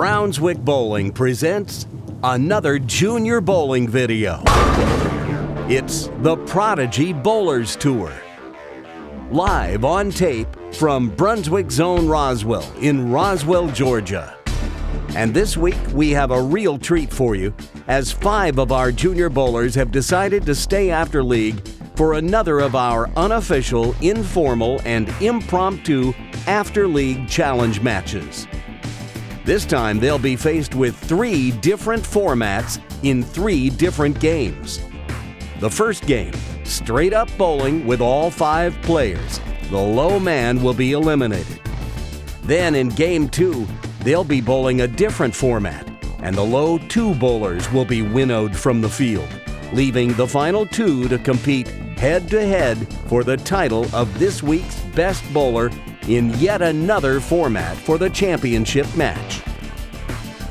Brunswick Bowling presents another junior bowling video. It's the Prodigy Bowlers Tour. Live on tape from Brunswick Zone Roswell in Roswell, Georgia. And this week we have a real treat for you, as 5 of our junior bowlers have decided to stay after league for another of our unofficial, informal, and impromptu after-league challenge matches. This time they'll be faced with 3 different formats in 3 different games. The first game, straight up bowling with all 5 players. The low man will be eliminated. Then in game 2, they'll be bowling a different format, and the low 2 bowlers will be winnowed from the field, leaving the final 2 to compete head-to-head for the title of this week's best bowler in yet another format for the championship match.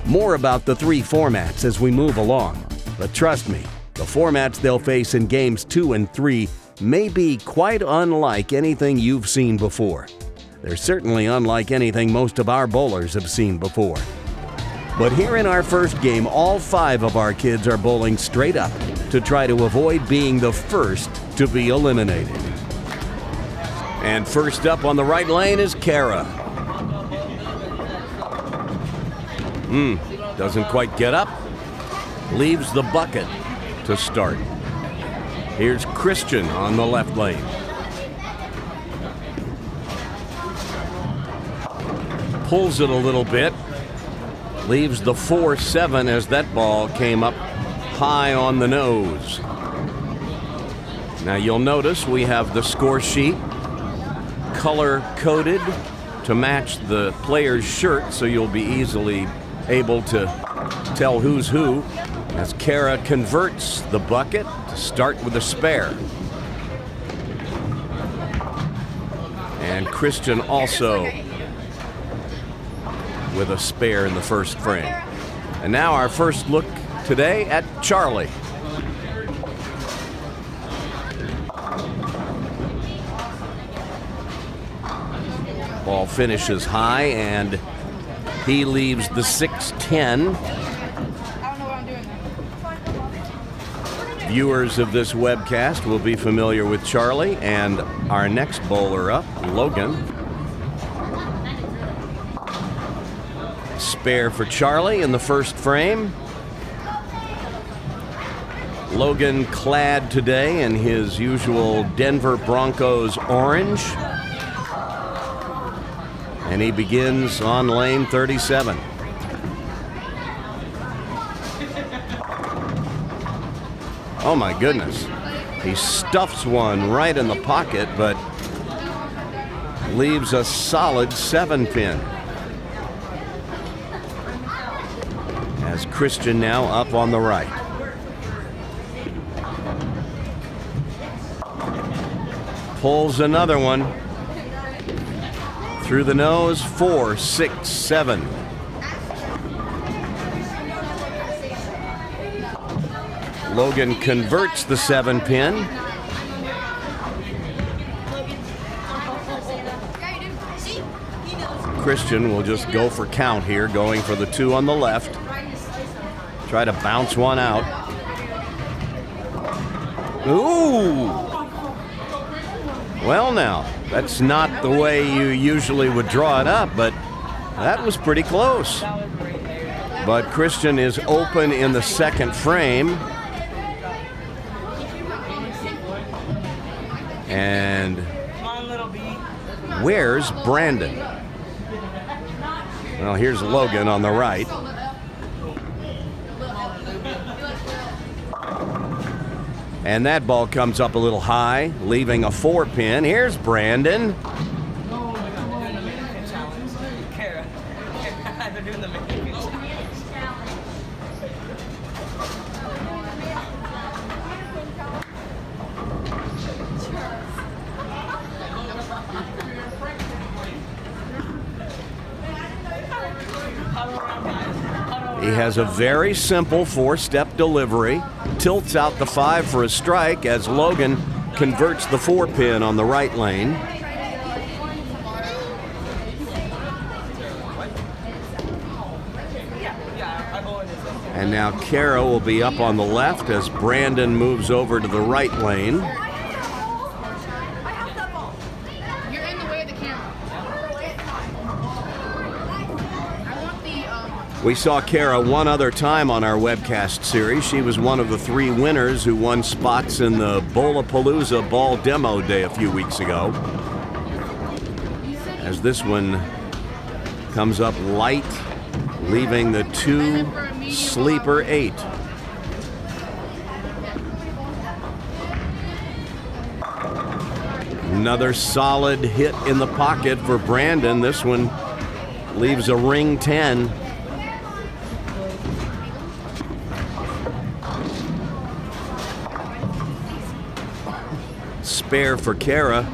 More about the 3 formats as we move along, but trust me, the formats they'll face in games 2 and 3 may be quite unlike anything you've seen before. They're certainly unlike anything most of our bowlers have seen before. But here in our first game, all 5 of our kids are bowling straight up to try to avoid being the first to be eliminated. And first up on the right lane is Kara. Doesn't quite get up. Leaves the bucket to start. Here's Christian on the left lane. Pulls it a little bit. Leaves the 4-7 as that ball came up high on the nose. Now you'll notice we have the score sheet color-coded to match the player's shirt, so you'll be easily able to tell who's who as Kara converts the bucket to start with a spare. And Christian also with a spare in the first frame. And now our first look today at Charlie. Ball finishes high and he leaves the 6-10. Viewers of this webcast will be familiar with Charlie and our next bowler up, Logan. Spare for Charlie in the first frame. Logan clad today in his usual Denver Broncos orange. And he begins on lane 37. Oh my goodness. He stuffs one right in the pocket, but leaves a solid 7-pin. As Christian now up on the right. Pulls another one. Through the nose, 4, 6, 7. Logan converts the 7-pin. Christian will just go for count here, going for the 2 on the left. Try to bounce one out. Ooh! Well now, that's not the way you usually would draw it up, but that was pretty close. But Christian is open in the second frame. And where's Brandon? Well, here's Logan on the right. And that ball comes up a little high, leaving a 4-pin. Here's Brandon. He has a very simple 4-step delivery. Tilts out the 5 for a strike as Logan converts the 4-pin on the right lane. And now Kara will be up on the left as Brandon moves over to the right lane. You're in the way of the camera. We saw Kara one other time on our webcast series. She was one of the 3 winners who won spots in the Bowlapalooza Ball Demo Day a few weeks ago. As this one comes up light, leaving the 2 sleeper 8. Another solid hit in the pocket for Brandon. This one leaves a ring 10. Spare for Kara.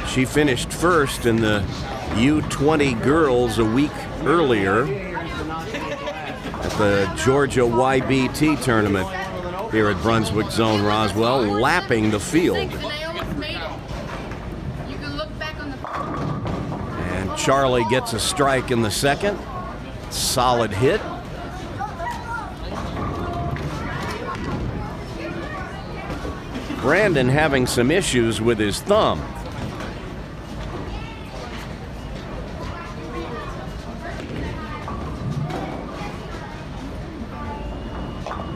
She finished first in the U20 girls a week earlier at the Georgia YBT tournament here at Brunswick Zone Roswell, lapping the field. And Charlie gets a strike in the second. Solid hit. Brandon having some issues with his thumb.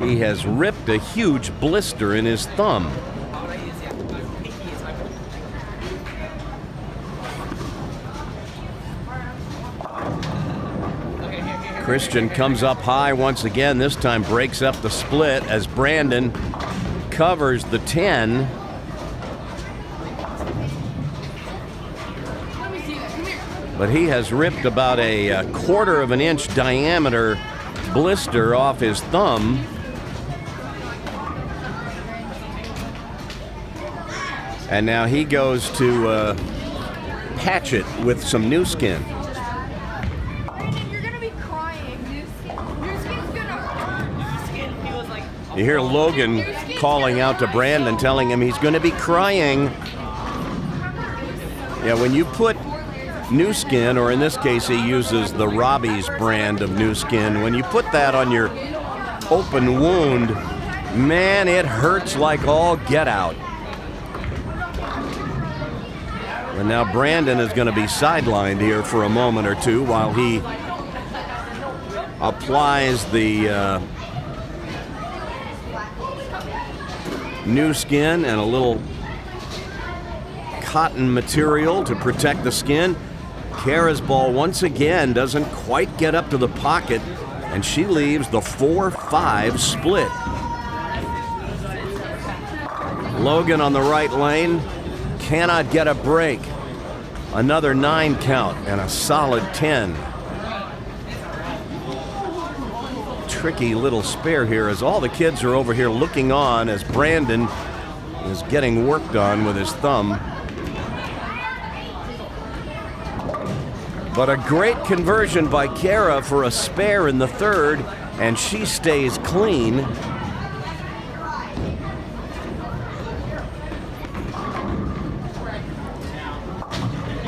He has ripped a huge blister in his thumb. Christian comes up high once again, this time breaks up the split as Brandon covers the 10. But he has ripped about a 1/4 of an inch diameter blister off his thumb. And now he goes to patch it with some new skin. You're gonna be crying. New skin's gonna. You hear Logan calling out to Brandon, telling him he's going to be crying. Yeah, when you put new skin, or in this case he uses the Robbie's brand of new skin, when you put that on your open wound, man, it hurts like all get out. And now Brandon is going to be sidelined here for a moment or two while he applies the new skin and a little cotton material to protect the skin. Kara's ball once again doesn't quite get up to the pocket, and she leaves the 4-5 split. Logan on the right lane cannot get a break. Another 9 count and a solid 10. Tricky little spare here as all the kids are over here looking on as Brandon is getting worked on with his thumb. But a great conversion by Kara for a spare in the third, and she stays clean.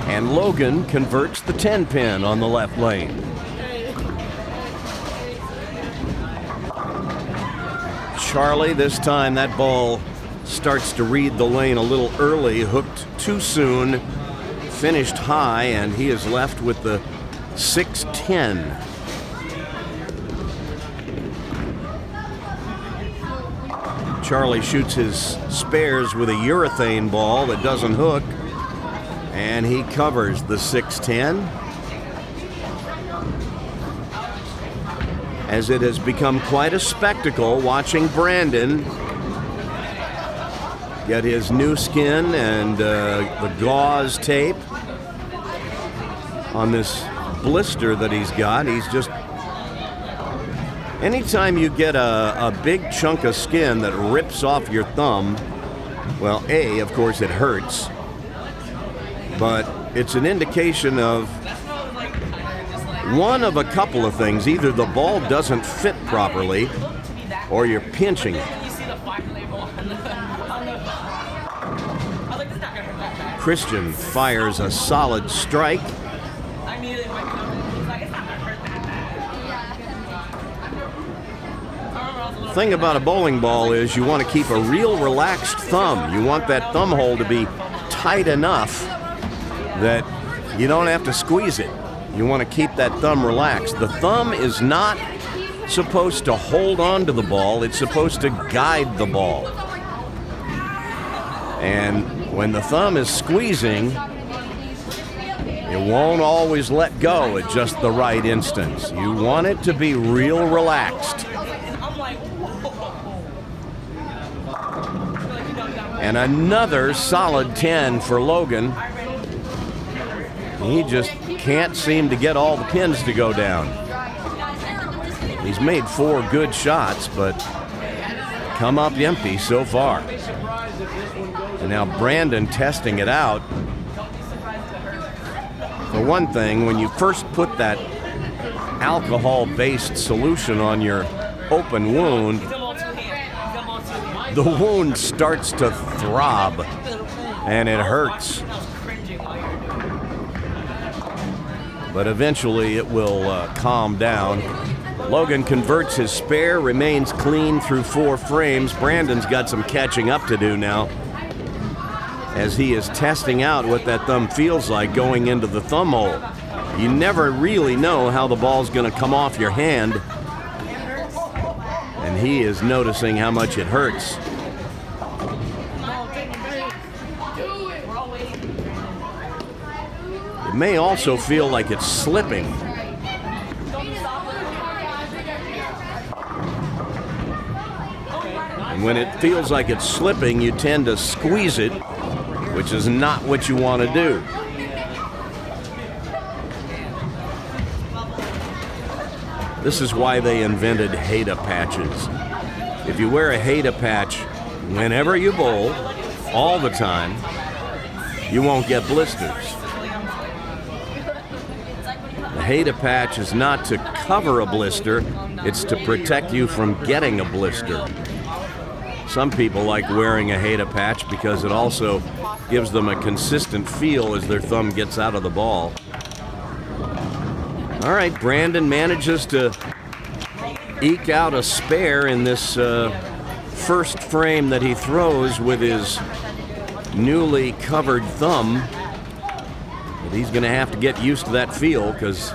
And Logan converts the 10 pin on the left lane. Charlie, this time that ball starts to read the lane a little early, hooked too soon, finished high, and he is left with the 6-10. Charlie shoots his spares with a urethane ball that doesn't hook, and he covers the 6-10. As it has become quite a spectacle watching Brandon get his new skin and the gauze tape on this blister that he's got. He's just, anytime you get a big chunk of skin that rips off your thumb, well, A, of course it hurts, but it's an indication of one of a couple of things. Either the ball doesn't fit properly or you're pinching it. Christian fires a solid strike. thing about a bowling ball is you want to keep a real relaxed thumb. You want that thumb hole to be tight enough that you don't have to squeeze it. You want to keep that thumb relaxed. The thumb is not supposed to hold on to the ball. It's supposed to guide the ball. And when the thumb is squeezing, it won't always let go at just the right instance. You want it to be real relaxed. And another solid 10 for Logan. He just can't seem to get all the pins to go down. He's made 4 good shots, but come up empty so far. And now Brandon testing it out. For one thing, when you first put that alcohol-based solution on your open wound, the wound starts to throb and it hurts. But eventually it will calm down. Logan converts his spare, remains clean through 4 frames. Brandon's got some catching up to do now, as he is testing out what that thumb feels like going into the thumb hole. You never really know how the ball's going to come off your hand, and he is noticing how much it hurts. It may also feel like it's slipping. And when it feels like it's slipping, you tend to squeeze it, which is not what you want to do. This is why they invented Haida patches. If you wear a Haida patch whenever you bowl, all the time, you won't get blisters. The Haida patch is not to cover a blister, it's to protect you from getting a blister. Some people like wearing a Haida patch because it also gives them a consistent feel as their thumb gets out of the ball. All right, Brandon manages to eke out a spare in this first frame that he throws with his newly covered thumb. But he's going to have to get used to that feel because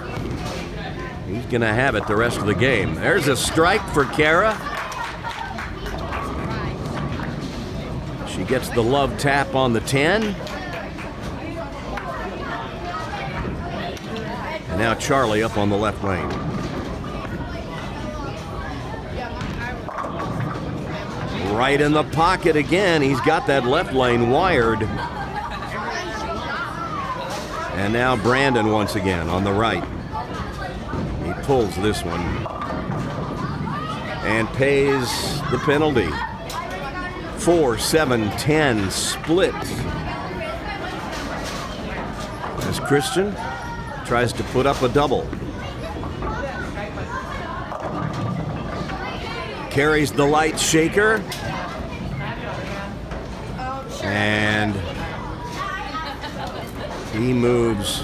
he's going to have it the rest of the game. There's a strike for Kara. She gets the love tap on the 10. And now Charlie up on the left lane. Right in the pocket again. He's got that left lane wired. And now Brandon once again on the right. He pulls this one and pays the penalty. 4-7-10 split. As Christian tries to put up a double. Carries the light shaker. And he moves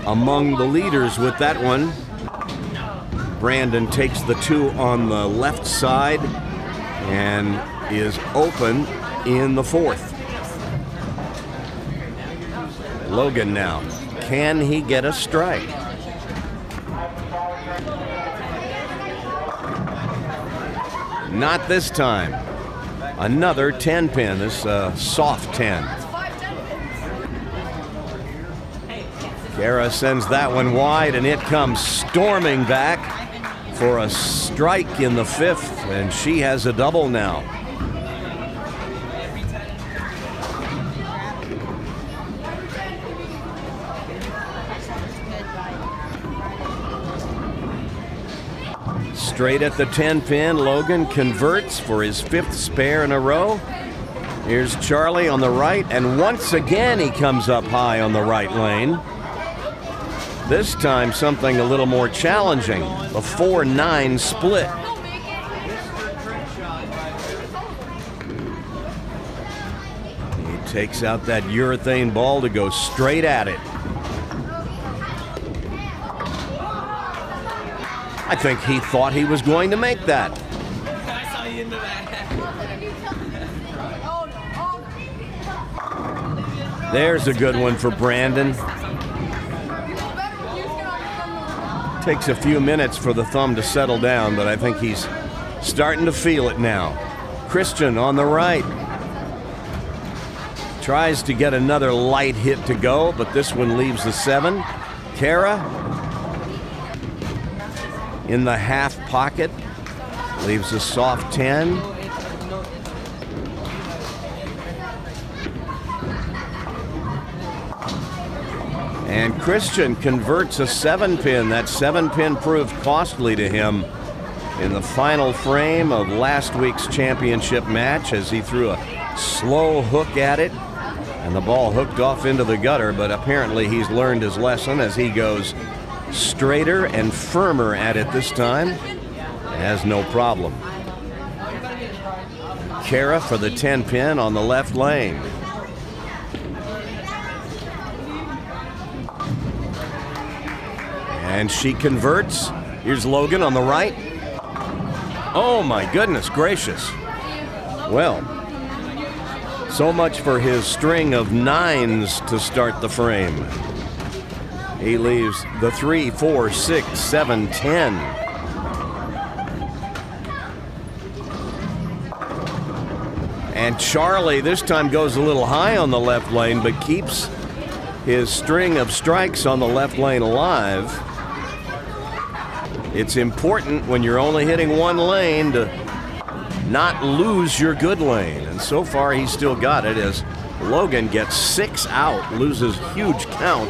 among the leaders with that one. Brandon takes the 2 on the left side and is open in the 4th. Logan now. Can he get a strike? Not this time. Another 10 pin. This soft 10. Kara sends that one wide, and it comes storming back for a strike in the 5th, and she has a double now. Straight at the 10 pin, Logan converts for his 5th spare in a row. Here's Charlie on the right, and once again he comes up high on the right lane. This time something a little more challenging, a 4-9 split. He takes out that urethane ball to go straight at it. I think he thought he was going to make that. I saw you into that. There's a good one for Brandon. Takes a few minutes for the thumb to settle down, but I think he's starting to feel it now. Christian on the right. Tries to get another light hit to go, but this one leaves the 7. Kara in the half pocket, leaves a soft 10. And Christian converts a 7-pin. That 7-pin proved costly to him in the final frame of last week's championship match as he threw a slow hook at it and the ball hooked off into the gutter, but apparently he's learned his lesson as he goes straighter and firmer at it this time. Has no problem. Kara for the 10-pin on the left lane. And she converts. Here's Logan on the right. Oh my goodness gracious. Well, so much for his string of 9s to start the frame. He leaves the 3, 4, 6, 7, 10. And Charlie this time goes a little high on the left lane, but keeps his string of strikes on the left lane alive. It's important when you're only hitting one lane to not lose your good lane. And so far he's still got it as Logan gets 6 out, loses huge count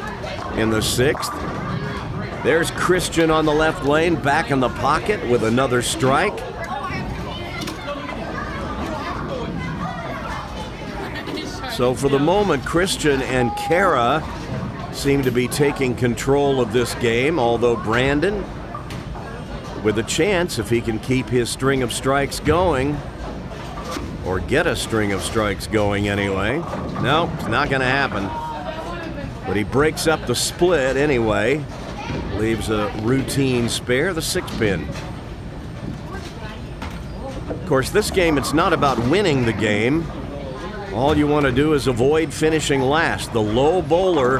in the 6th. There's Christian on the left lane, back in the pocket with another strike. So for the moment, Christian and Kara seem to be taking control of this game, although Brandon, with a chance if he can keep his string of strikes going, or get a string of strikes going anyway. No, it's not going to happen. But he breaks up the split anyway. Leaves a routine spare, the 6-pin. Of course, this game, it's not about winning the game. All you want to do is avoid finishing last. The low bowler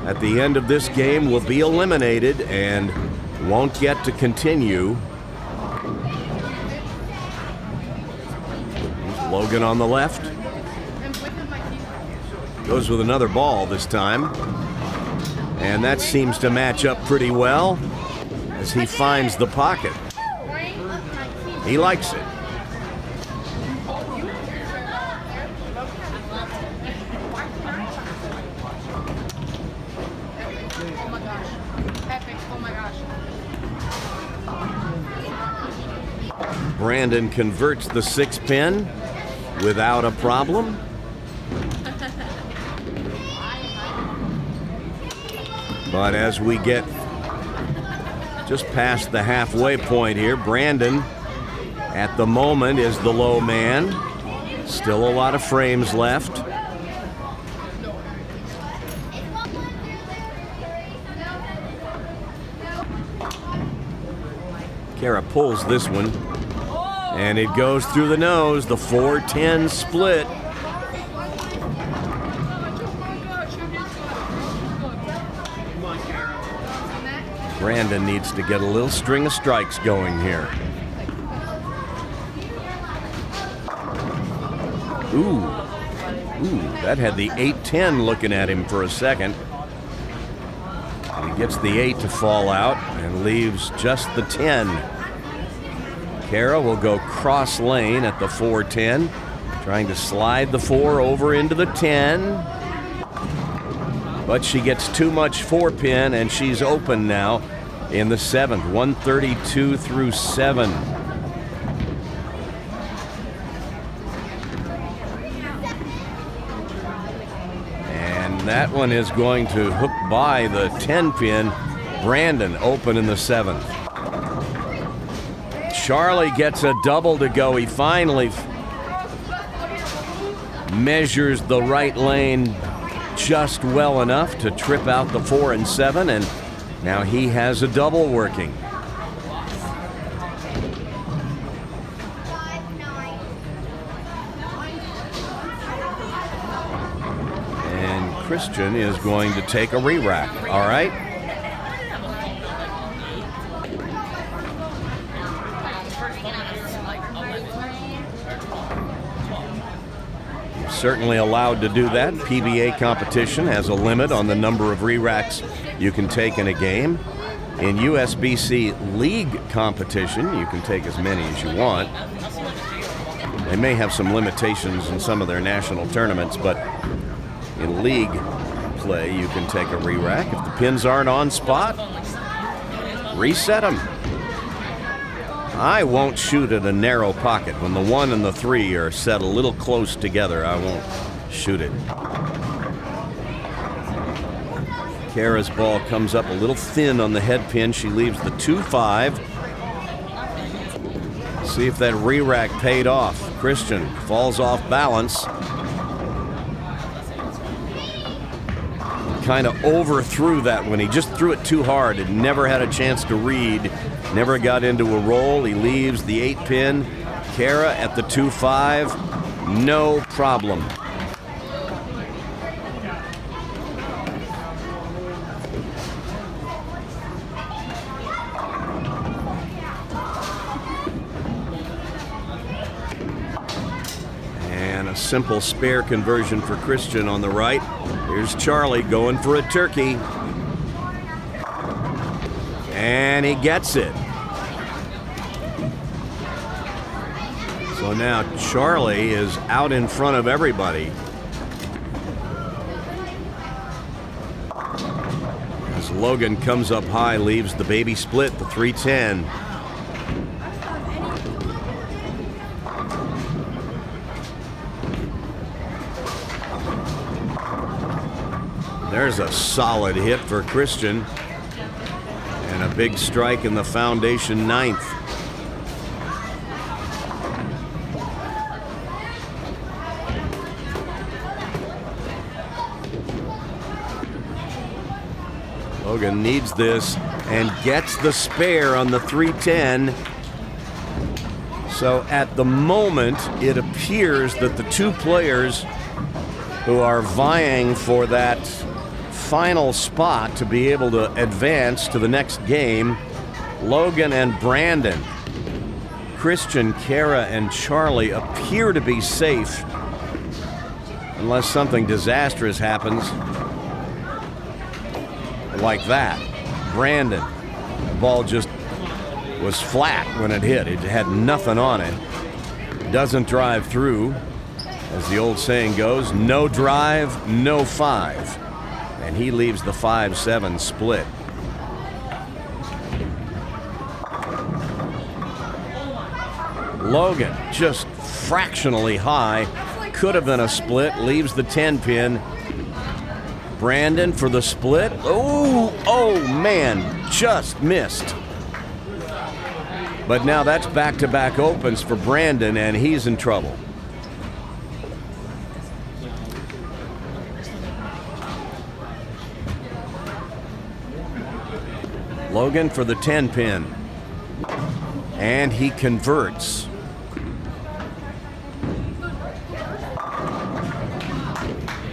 at the end of this game will be eliminated and won't get to continue. Here's Logan on the left. Goes with another ball this time. And that seems to match up pretty well as he finds the pocket. He likes it. Brandon converts the 6-pin without a problem. But as we get just past the halfway point here, Brandon at the moment is the low man. Still a lot of frames left. Kara pulls this one. And it goes through the nose, the 4-10 split. Brandon needs to get a little string of strikes going here. Ooh, that had the 8-10 looking at him for a second. And he gets the 8 to fall out and leaves just the 10. Kara will go cross lane at the 4-10, trying to slide the 4 over into the 10. But she gets too much 4-pin and she's open now in the 7th, 132 through 7. And that one is going to hook by the 10-pin. Brandon open in the 7th. Charlie gets a double to go. He finally measures the right lane just well enough to trip out the 4 and 7, and now he has a double working. Christian is going to take a re-rack. All right. Certainly allowed to do that. PBA competition has a limit on the number of re-racks you can take in a game. In USBC league competition, you can take as many as you want. They may have some limitations in some of their national tournaments, but in league play, you can take a re-rack. If the pins aren't on spot, reset them. I won't shoot at a narrow pocket. When the 1 and the 3 are set a little close together, I won't shoot it. Kara's ball comes up a little thin on the head pin. She leaves the 2-5. See if that re-rack paid off. Christian falls off balance. Kind of overthrew that one. He just threw it too hard and never had a chance to read. Never got into a roll. He leaves the 8 pin. Kara at the 2-5. No problem. And a simple spare conversion for Christian on the right. Here's Charlie going for a turkey. And he gets it. So now Charlie is out in front of everybody. As Logan comes up high, leaves the baby split, the 3-10. There's a solid hit for Christian. And a big strike in the foundation 9th. Logan needs this and gets the spare on the 3-10. So at the moment, it appears that the 2 players who are vying for that final spot to be able to advance to the next game, Logan and Brandon. Christian, Kara, and Charlie appear to be safe unless something disastrous happens like that. Brandon, the ball just was flat when it hit. It had nothing on it. Doesn't drive through. As the old saying goes, no drive, no 5. And he leaves the 5-7 split. Logan just fractionally high. Could have been a split. Leaves the 10 pin. Brandon for the split. Oh man, just missed. But now that's back-to-back opens for Brandon, and he's in trouble. Logan for the 10 pin. And he converts.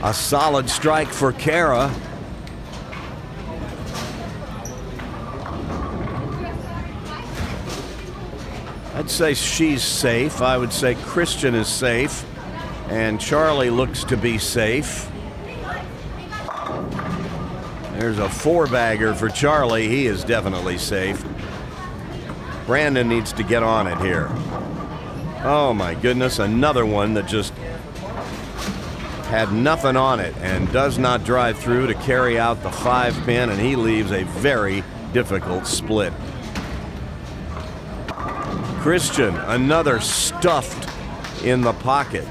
A solid strike for Kara. I'd say she's safe. I would say Christian is safe. And Charlie looks to be safe. There's a 4-bagger for Charlie. He is definitely safe. Brandon needs to get on it here. Oh my goodness, another one that just had nothing on it and does not drive through to carry out the 5 pin, and he leaves a very difficult split. Christian, another stuffed in the pocket.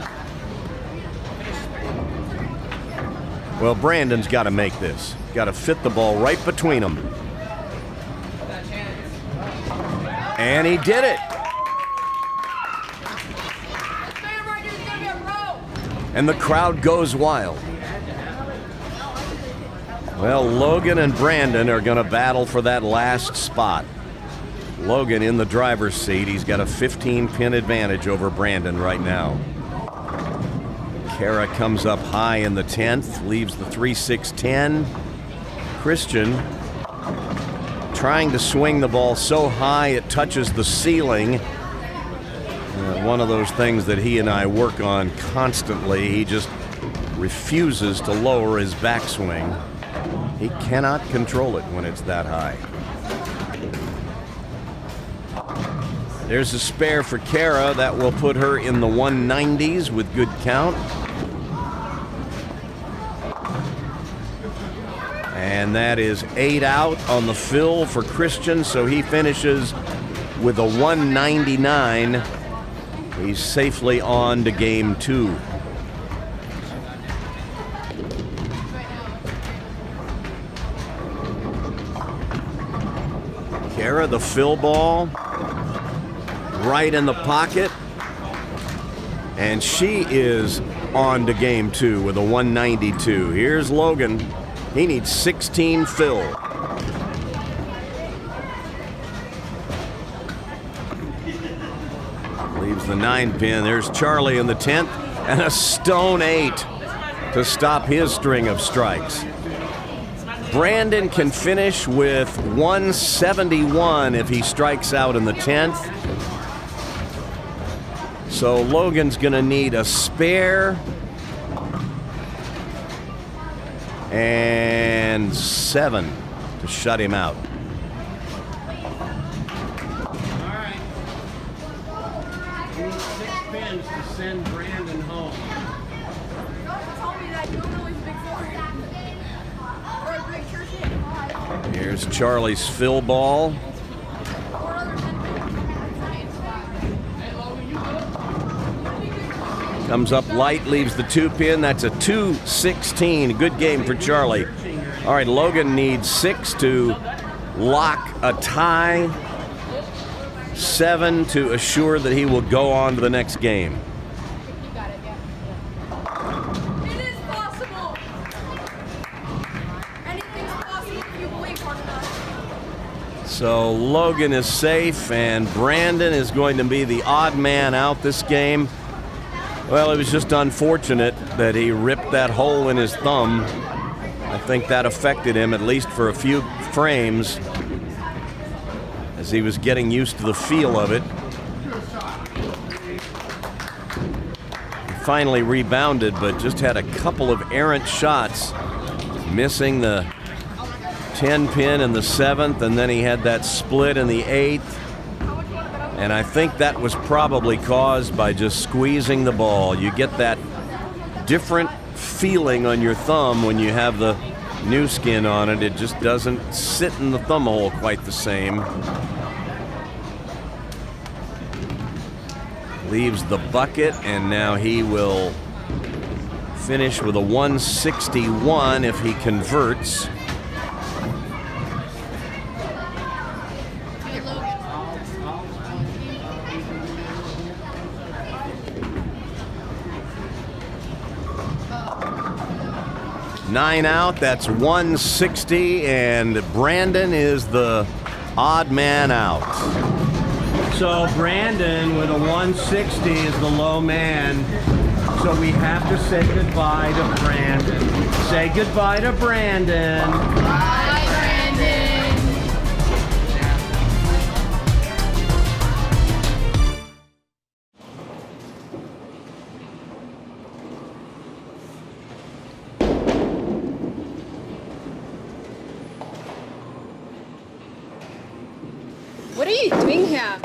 Well, Brandon's got to make this. Got to fit the ball right between them. And he did it. And the crowd goes wild. Well, Logan and Brandon are going to battle for that last spot. Logan in the driver's seat. He's got a 15-pin advantage over Brandon right now. Kara comes up high in the 10th, leaves the 3-6-10. Christian trying to swing the ball so high it touches the ceiling. One of those things that he and I work on constantly. He just refuses to lower his backswing. He cannot control it when it's that high. There's a spare for Kara. That will put her in the 190s with good count. And that is 8 out on the fill for Christian, so he finishes with a 199. He's safely on to game 2. Kara, the fill ball, right in the pocket. And she is on to game 2 with a 192. Here's Logan. He needs 16 fill. Leaves the 9 pin. There's Charlie in the 10th, and a stone 8 to stop his string of strikes. Brandon can finish with 171 if he strikes out in the 10th. So Logan's gonna need a spare and 7 to shut him out. All right. We need 6 pins to send Brandon home. Don't tell me that. You don't know he's big four. Or a great church hit. Here's Charlie's fill ball. Comes up light, leaves the 2 pin. That's a 2-16. Good game for Charlie. All right, Logan needs 6 to lock a tie, 7 to assure that he will go on to the next game. You got it, yeah. It is possible. Anything's possible if you believe hard enough. So Logan is safe, and Brandon is going to be the odd man out this game. Well, it was just unfortunate that he ripped that hole in his thumb. I think that affected him, at least for a few frames, as he was getting used to the feel of it. He finally rebounded, but just had a couple of errant shots, missing the 10 pin in the 7th, and then he had that split in the 8th. And I think that was probably caused by just squeezing the ball. You get that different feeling on your thumb when you have the new skin on it. It just doesn't sit in the thumb hole quite the same. Leaves the bucket, and now he will finish with a 161 if he converts. Nine out, that's 160, and Brandon is the odd man out. So Brandon with a 160 is the low man. So we have to say goodbye to Brandon. Say goodbye to Brandon. Bye, Brandon. What are you doing here?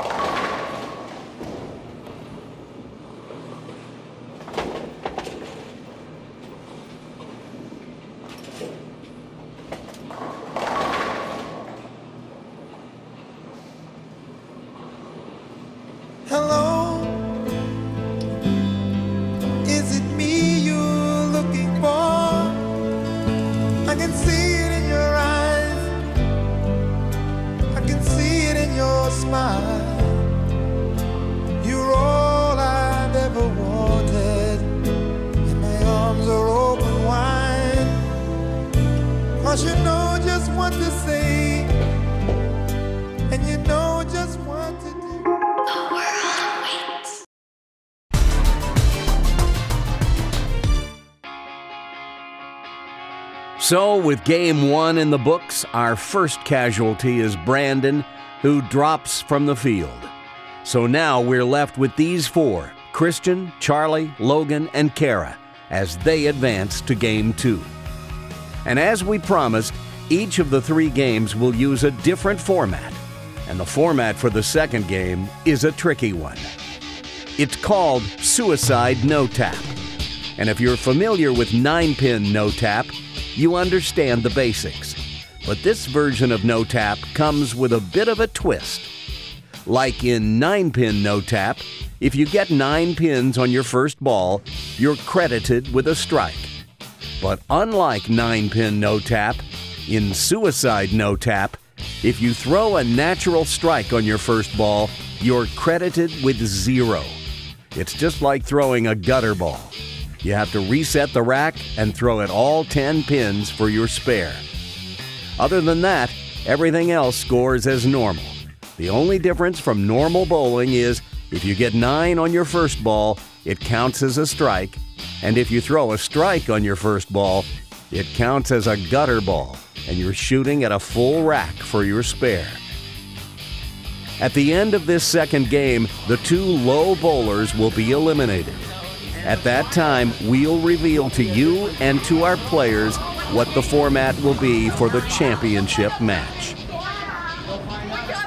Hello, is it me you're looking for? I can see it in your eyes, I can see it in your smile. You're all I've ever wanted, and my arms are open wide. 'Cause you know just what to say, and you know just what to do. So, with game 1 in the books, our first casualty is Brandon, who drops from the field. So now we're left with these 4, Christian, Charlie, Logan, and Kara, as they advance to game 2. And as we promised, each of the 3 games will use a different format. And the format for the second game is a tricky one. It's called Suicide No Tap. And if you're familiar with 9-pin No Tap, you understand the basics. But this version of No Tap comes with a bit of a twist. Like in 9-pin No Tap, if you get 9 pins on your first ball, you're credited with a strike. But unlike 9-pin No Tap, in Suicide No Tap, if you throw a natural strike on your first ball, you're credited with 0. It's just like throwing a gutter ball. You have to reset the rack and throw it all 10 pins for your spare. Other than that, everything else scores as normal. The only difference from normal bowling is if you get 9 on your first ball, it counts as a strike, and if you throw a strike on your first ball, it counts as a gutter ball, and you're shooting at a full rack for your spare. At the end of this second game, the 2 low bowlers will be eliminated. At that time, we'll reveal to you and to our players what the format will be for the championship match.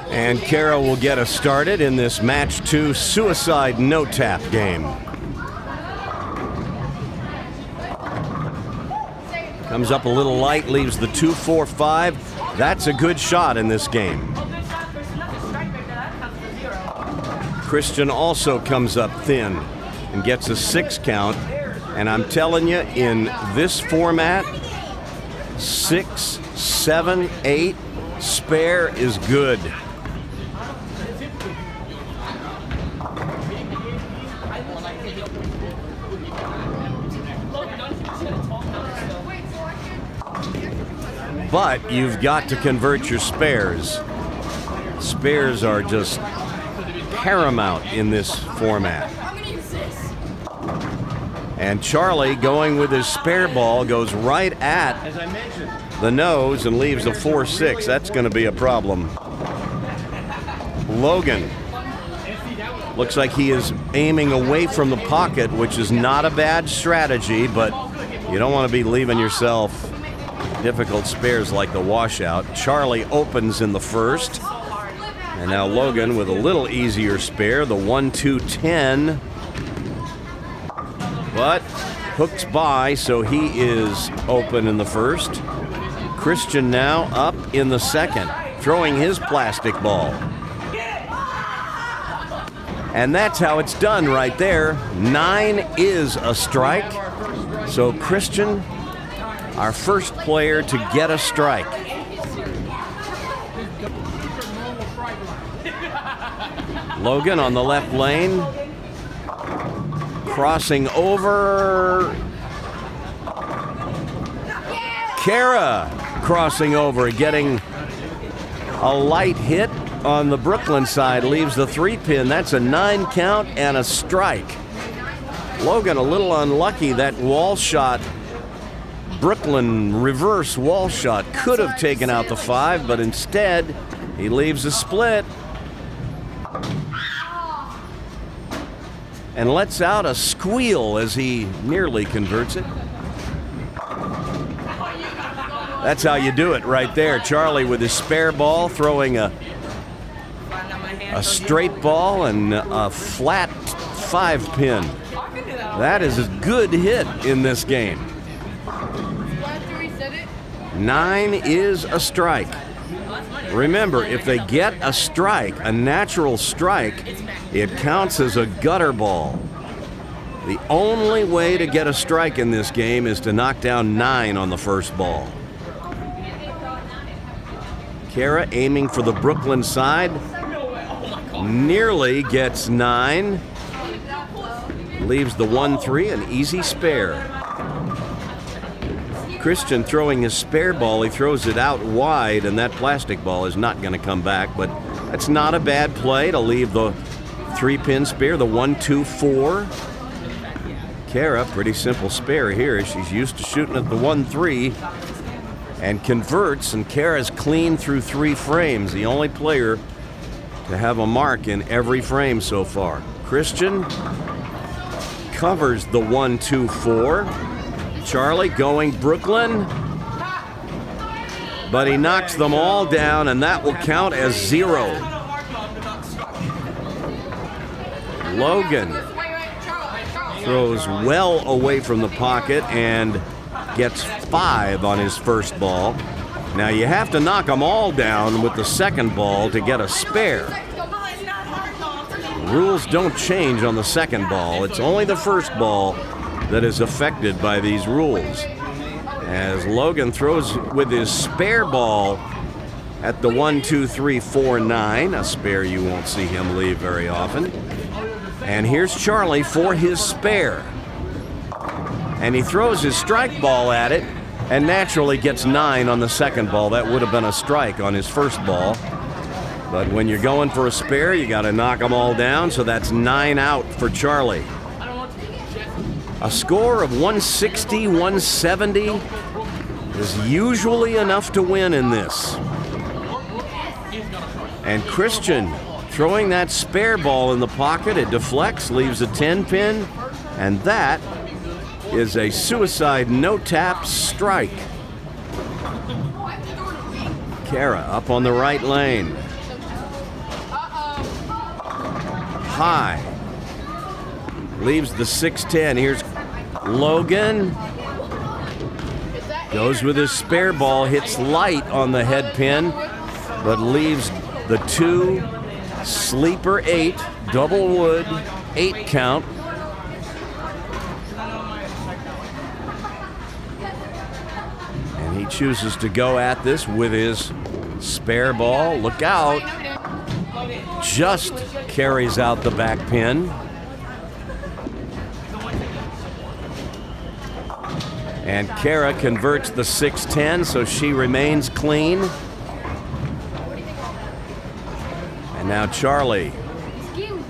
And Kara will get us started in this match 2 Suicide No Tap game. Comes up a little light, leaves the 2-4-5. That's a good shot in this game. Christian also comes up thin and gets a 6 count. And I'm telling you, in this format, 6, 7, 8, spare is good. But you've got to convert your spares. Spares are just paramount in this format. And Charlie, going with his spare ball, goes right at the nose and leaves a 4-6. That's going to be a problem. Logan looks like he is aiming away from the pocket, which is not a bad strategy, but you don't want to be leaving yourself difficult spares like the washout. Charlie opens in the first. And now Logan with a little easier spare, the 1-2-10. But hooks by, so he is open in the first. Christian now up in the second, throwing his plastic ball. And that's how it's done right there. 9 is a strike. So Christian, our first player to get a strike. Logan on the left lane. Crossing over. Kara crossing over, getting a light hit on the Brooklyn side, leaves the 3-pin. That's a 9 count and a strike. Logan a little unlucky. That wall shot, Brooklyn reverse wall shot, could have taken out the 5, but instead he leaves a split and lets out a squeal as he nearly converts it. That's how you do it right there. Charlie with his spare ball, throwing a straight ball and a flat 5-pin. That is a good hit in this game. 9 is a strike. Remember, if they get a strike, a natural strike, it counts as a gutter ball. The only way to get a strike in this game is to knock down 9 on the first ball. Kara aiming for the Brooklyn side. Nearly gets 9. Leaves the 1-3, an easy spare. Christian throwing his spare ball, he throws it out wide, and that plastic ball is not going to come back, but that's not a bad play to leave the 3-pin spare, the 1-2-4. Kara, pretty simple spare here. She's used to shooting at the 1-3. and converts, and Kara's clean through 3 frames, the only player to have a mark in every frame so far. Christian covers the 1-2-4. Charlie going Brooklyn, but he knocks them all down, and that will count as 0. Logan throws well away from the pocket and gets 5 on his first ball. Now you have to knock them all down with the second ball to get a spare. Rules don't change on the second ball. It's only the first ball that is affected by these rules. As Logan throws with his spare ball at the 1-2-3-4-9, a spare you won't see him leave very often. And here's Charlie for his spare. And he throws his strike ball at it and naturally gets 9 on the second ball. That would have been a strike on his first ball. But when you're going for a spare, you got to knock them all down, so that's 9 out for Charlie. A score of 160, 170 is usually enough to win in this. And Christian throwing that spare ball in the pocket, it deflects, leaves a 10-pin, and that is a suicide no-tap strike. Kara up on the right lane. High. Leaves the 6-10. Here's Logan. Goes with his spare ball, hits light on the head pin, but leaves the 2 sleeper 8, double wood 8 count. And he chooses to go at this with his spare ball. Look out. Just carries out the back pin. And Kara converts the 6-10, so she remains clean. And now Charlie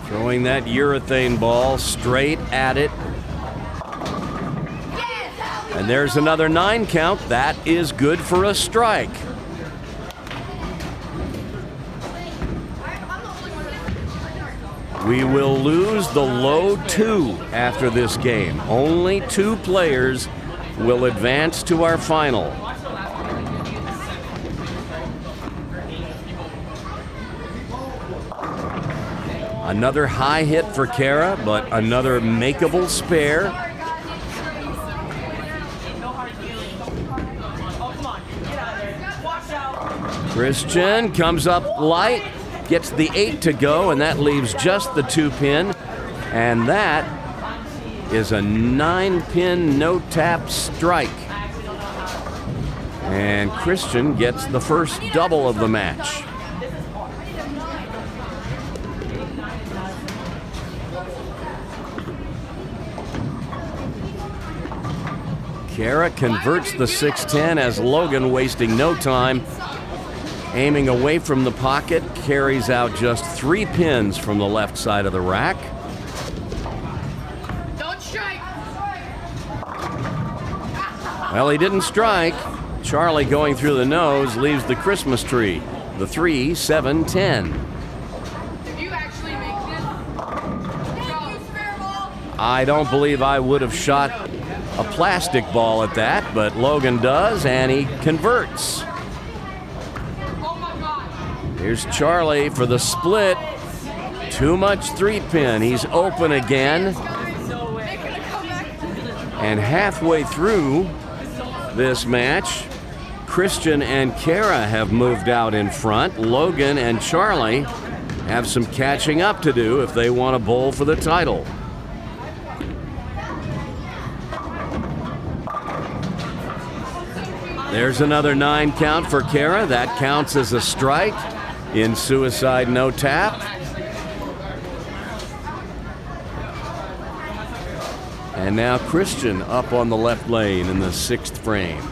throwing that urethane ball straight at it. And there's another 9 count. That is good for a strike. We will lose the low 2 after this game. Only 2 players will advance to our final. Another high hit for Kara, but another makeable spare. Christian comes up light, gets the 8 to go, and that leaves just the 2-pin. And that is a 9-pin no-tap strike. And Christian gets the first double of the match. Kara converts the 6-10 as Logan, wasting no time, aiming away from the pocket, carries out just 3 pins from the left side of the rack. Don't strike. Well, he didn't strike. Charlie going through the nose leaves the Christmas tree. The 3, 7, 10. If you actually make this, spare ball. I don't believe I would have shot a plastic ball at that, but Logan does, and he converts. Oh my God. Here's Charlie for the split. Too much 3-pin. He's open again. And halfway through this match, Christian and Kara have moved out in front. Logan and Charlie have some catching up to do if they want to bowl for the title. There's another 9 count for Kara. That counts as a strike in suicide no tap. And now Christian up on the left lane in the 6th frame.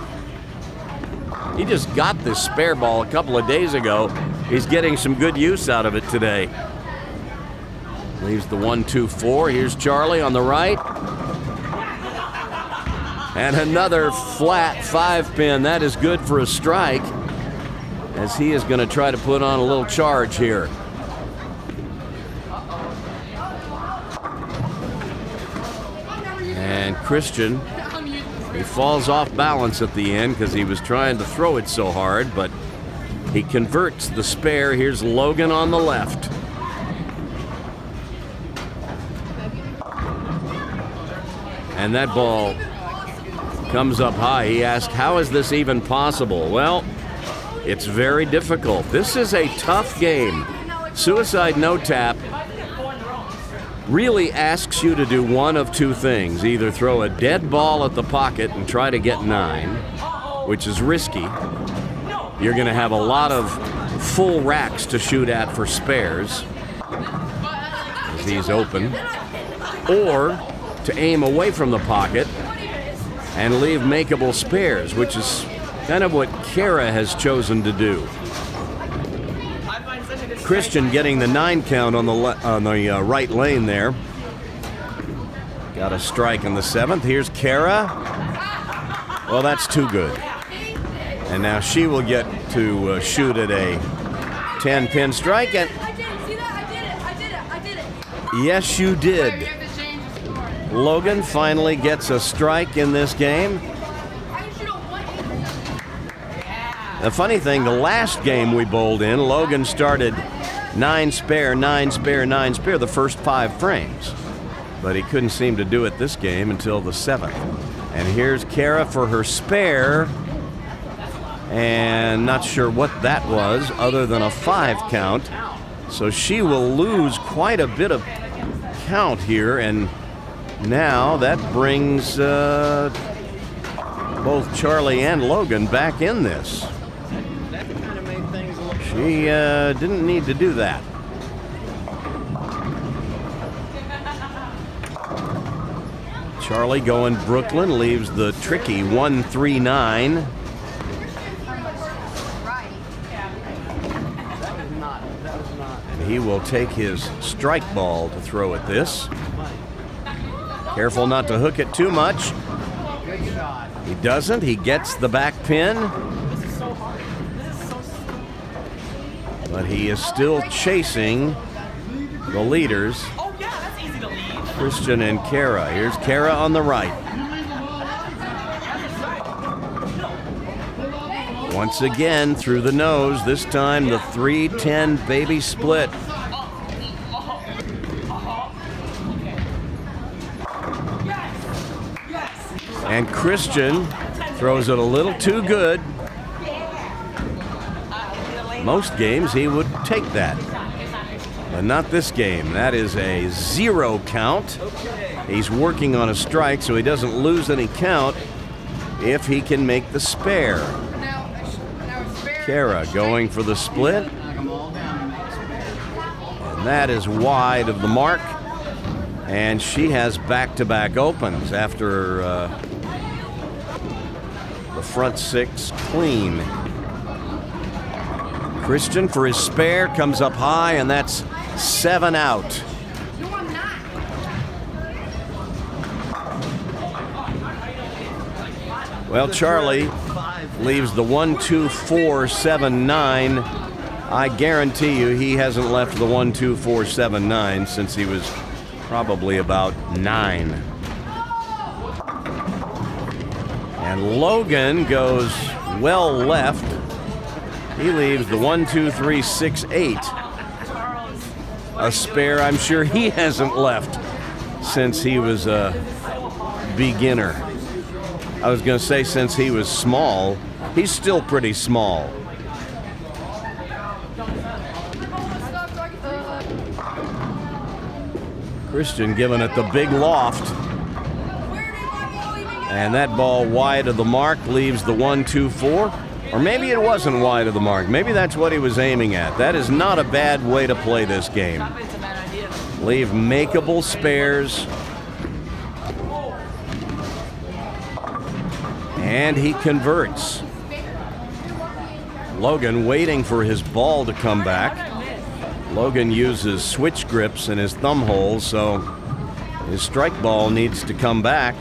He just got this spare ball a couple of days ago. He's getting some good use out of it today. Leaves the 1-2-4. Here's Charlie on the right. And another flat 5-pin. That is good for a strike, as he is going to try to put on a little charge here. And Christian, he falls off balance at the end because he was trying to throw it so hard, but he converts the spare. Here's Logan on the left. And that ball comes up high. He asked, how is this even possible? Well, it's very difficult. This is a tough game. Suicide no tap really asks you to do one of two things. Either throw a dead ball at the pocket and try to get 9, which is risky. You're going to have a lot of full racks to shoot at for spares, as he's open. Or to aim away from the pocket and leave makeable spares, which is kind of what Kara has chosen to do. Christian getting the 9 count on the right lane there. Got a strike in the 7th. Here's Kara. Well, that's too good. And now she will get to shoot at a 10-pin strike. And I did it. See that? I did it. yes, you did. Logan finally gets a strike in this game. The funny thing, the last game we bowled in, Logan started 9 spare, 9 spare, 9 spare the first 5 frames. But he couldn't seem to do it this game until the 7th. And here's Kara for her spare. And not sure what that was other than a 5 count. So she will lose quite a bit of count here. And now that brings both Charlie and Logan back in this. She didn't need to do that. Charlie going Brooklyn, leaves the tricky 1-3-9. And he will take his strike ball to throw at this. Careful not to hook it too much. He doesn't. He gets the back pin. But he is still chasing the leaders, Christian and Kara. Here's Kara on the right. Once again through the nose, this time the 3-10 baby split. And Christian throws it a little too good. Most games he would take that, but not this game. That is a 0 count. He's working on a strike, so he doesn't lose any count if he can make the spare. Kara going for the split. And that is wide of the mark. And she has back-to-back opens after the front 6 clean. Christian for his spare comes up high, and that's 7 out. Well, Charlie leaves the 1-2-4-7-9. I guarantee you he hasn't left the 1-2-4-7-9 since he was probably about 9. And Logan goes well left. He leaves the 1-2-3-6-8. A spare I'm sure he hasn't left since he was a beginner. I was going to say since he was small. He's still pretty small. Christian giving it the big loft. And that ball wide of the mark leaves the 1-2-4. Or maybe it wasn't wide of the mark. Maybe that's what he was aiming at. That is not a bad way to play this game. Leave makeable spares. And he converts. Logan waiting for his ball to come back. Logan uses switch grips in his thumb holes, so his strike ball needs to come back.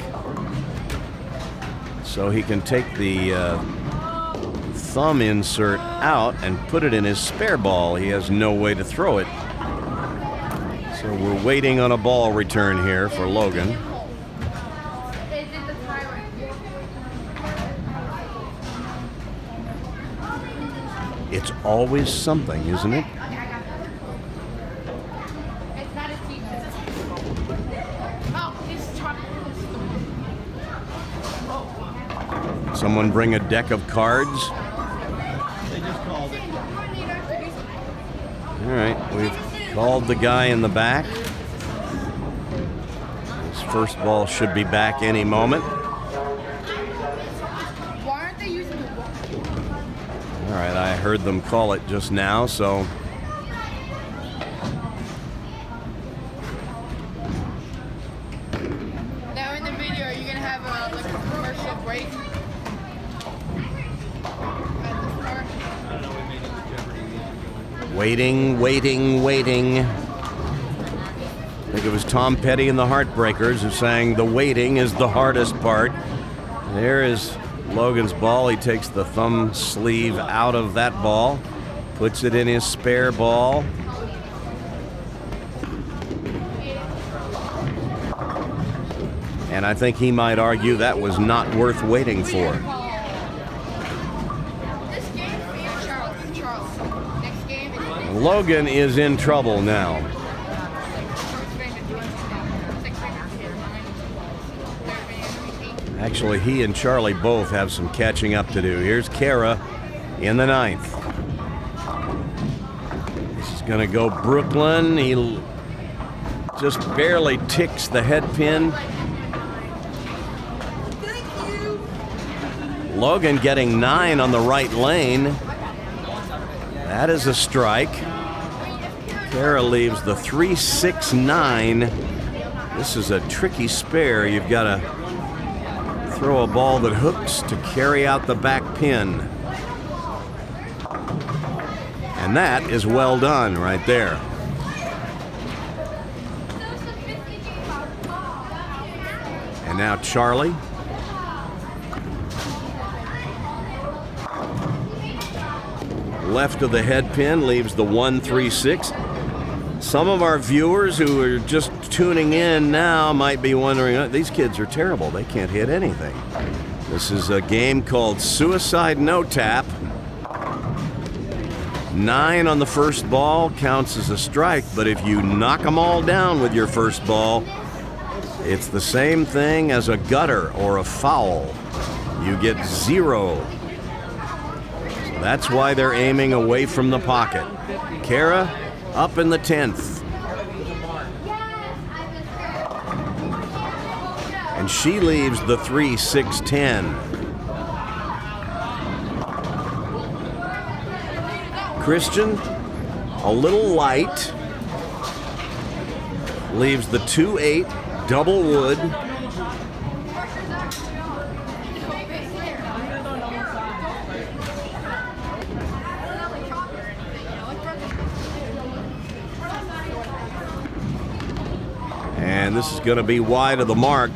so he can take the thumb insert out and put it in his spare ball. He has no way to throw it. So we're waiting on a ball return here for Logan. It's always something, isn't it? Someone bring a deck of cards. They just called it. All right, we've called the guy in the back. His first ball should be back any moment. Why aren't they using the wall? All right, I heard them call it just now, so. Now in the video, are you gonna have like a commercial break? Waiting, waiting, waiting. I think it was Tom Petty and the Heartbreakers who sang "The waiting is the hardest part." There is Logan's ball. He takes the thumb sleeve out of that ball, puts it in his spare ball. And I think he might argue that was not worth waiting for. This game for Charles. Next game is Logan is in trouble now. Actually, he and Charlie both have some catching up to do. Here's Kara in the ninth. This is going to go Brooklyn. He just barely ticks the head pin. Logan getting 9 on the right lane. That is a strike. Kara leaves the 3-6-9. This is a tricky spare. You've got to throw a ball that hooks to carry out the back pin. And that is well done right there. And now Charlie. Left of the head pin leaves the 1-3-6. Some of our viewers who are just tuning in now might be wondering, these kids are terrible. They can't hit anything. This is a game called Suicide No Tap. 9 on the first ball counts as a strike, but if you knock them all down with your first ball, it's the same thing as a gutter or a foul. You get 0. So that's why they're aiming away from the pocket. Kara up in the 10th. And she leaves the 3-6-10. Christian, a little light. Leaves the 2-8, double wood. And this is going to be wide of the mark.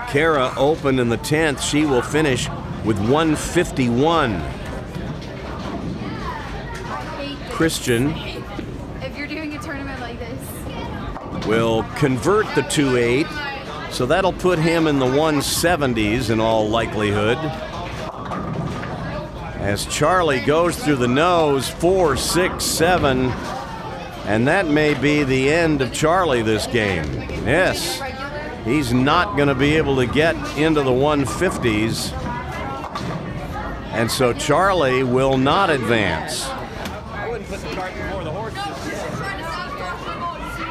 Kara opened in the 10th. She will finish with 151. Christian if you're doing a tournament like this. will convert the 2-8, so that'll put him in the 170s in all likelihood. As Charlie goes through the nose, 4, 6, 7, and that may be the end of Charlie this game. Yes, he's not going to be able to get into the 150s, and so Charlie will not advance.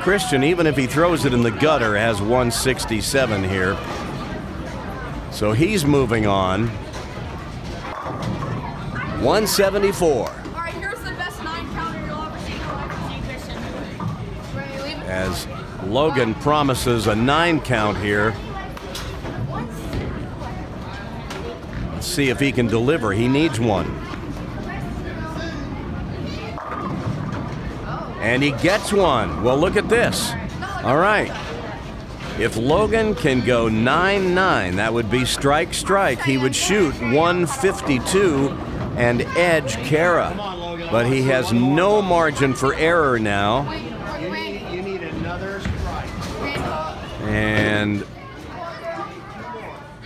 Christian, even if he throws it in the gutter, has 167 here. So he's moving on. 174. All right, here's the best 9 counter you'll ever see in your life. Christian. Ready to leave? As Logan promises a 9 count here. Let's see if he can deliver. He needs one. And he gets one. Well, look at this. All right. If Logan can go 9-9, that would be strike, strike. He would shoot 152 and edge Kara. But he has no margin for error now. You need another strike. And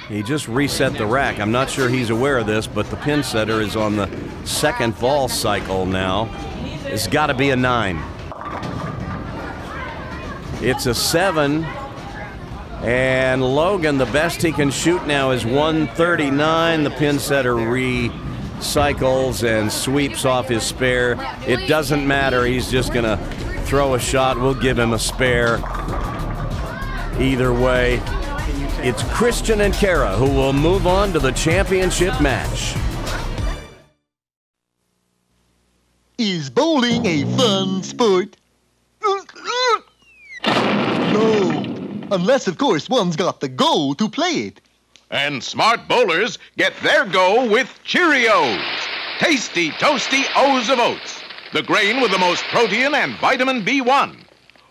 he just reset the rack. I'm not sure he's aware of this, but the pin setter is on the second ball cycle now. It's got to be a 9. It's a 7. And Logan, the best he can shoot now is 139. The pin setter recycles and sweeps off his spare. It doesn't matter. He's just going to throw a shot. We'll give him a spare. Either way, it's Christian and Kara who will move on to the championship match. Is bowling a fun sport? No. Unless, of course, one's got the go to play it. And smart bowlers get their go with Cheerios. Tasty, toasty O's of oats. The grain with the most protein and vitamin B1.